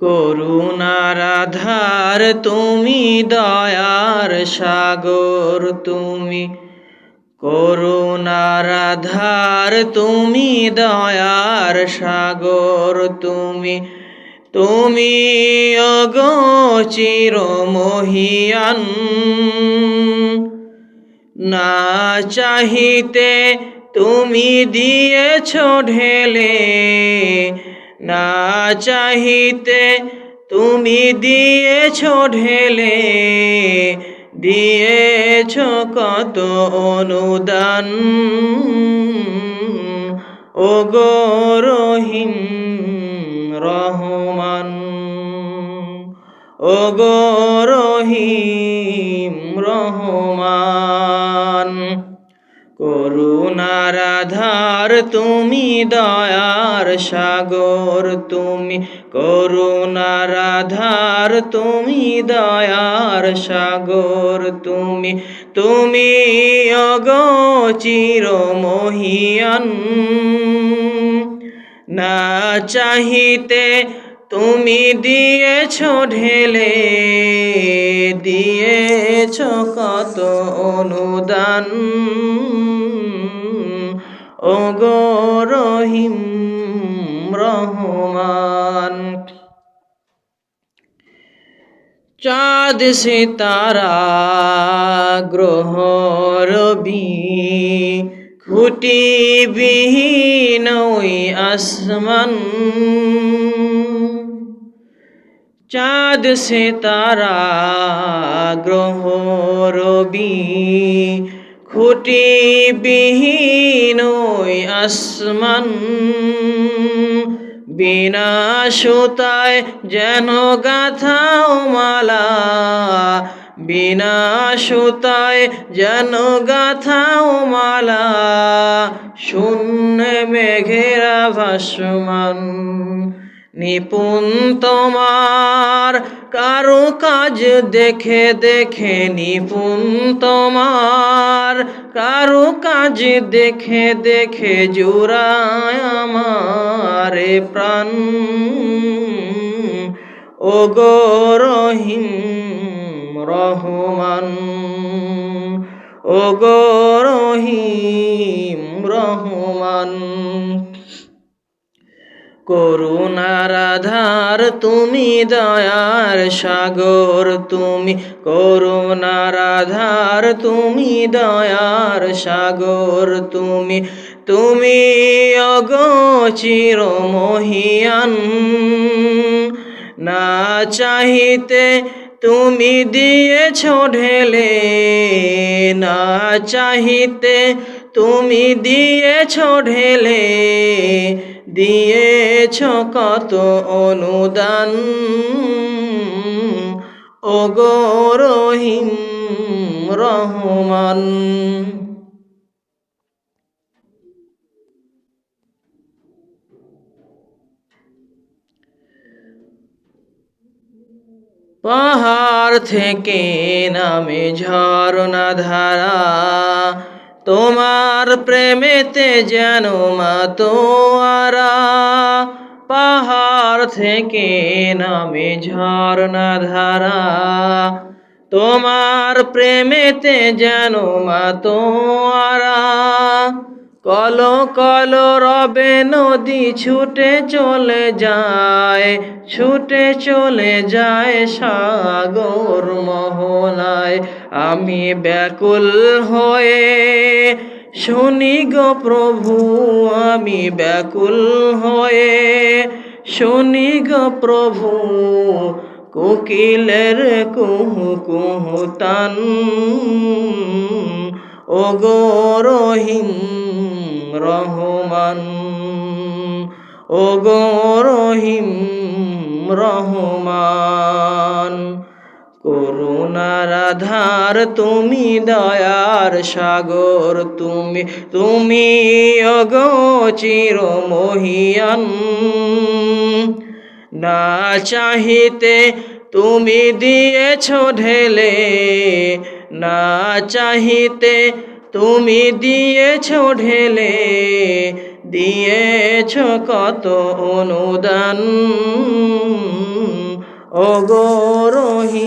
করুণার আধার তুমি, দয়ার সাগর তুমি। করুণার আধার তুমি, দয়ার সাগর তুমি। তুমি ওগো চিরমহিয়ান, না চাহিতে তুমি দিয়েছ ঢেলে, না চাহিতে তুমি দিয়েছ ঢেলে। দিয়েছ কত অনুদান, ওগো রহিম রহমান, ওগো রহিম রহমান। করুণার আধার তুমি, দয়ার সাগর তুমি। করুণার আধার তুমি, দয়ার সাগর তুমি। তুমি ওগো চিরমহিয়ান, না চাহিতে তুমি দিয়েছ ঢেলে। দিয়েছ কত অনুদান, ওগো রহিম রহমান। চাঁদ সিতারা গ্রহ রবি, খুঁটি বিহীন ওই আসমান। চাঁদ সিতারা গ্রহ রবি, খুঁটি বিহীন ওই আসমান। বিনা সুতায় যেন গাঁথাও মালা, বিনা সুতায় যেন গাঁথাও মালা। শূন্য মেঘেরা ভাসমান, নিপুণ তোমার কারো কাজ দেখে দেখে। নিপুণ তোমার কারো কাজ দেখে দেখে। জুড়ায় আমার প্রাণ, ওগো রহিম রহমান, ওগো রহিম রহমান। করুণার আধার তুমি, দয়ার সাগর তুমি। করুণার আধার তুমি, দয়ার সাগর তুমি। তুমি ওগো চিরমহিয়ান, না চাহিতে তুমি দিয়েছ ঢেলে। না চাহিতে তুমি দিয়েছ ঢেলে। দিয়েছ কত অনুদান, ওগো রহিম রহমান। পাহাড় থেকে নামে ঝরনা ধারা, তোমার প্রেমেতে যেন মাতোয়ারা। পাহাড় থেকে নামে ঝরনা ধারা, তোমার প্রেমেতে যেন মাতোয়ারা। কলো কলো রবে নদী ছুটে চলে যায়, ছুটে চলে যায় সাগর মোহনায়। আমি ব্যাকুল হয়ে শুনি গো প্রভু, আমি ব্যাকুল হয়ে শুনি গো প্রভু। কোকিলের কুহু কুহু তান, ওগো রহিম রহমান, ওগো রহিম রহমান। করুণার আধার তুমি, দয়ার সাগর তুমি। তুমি ওগো চিরমহিয়ান, না চাহিতে তুমি দিয়েছ ঢেলে। না চাহিতে তুমি দিয়েছ ঢেলে। দিয়েছ কত অনুদান, ওগো রহিম।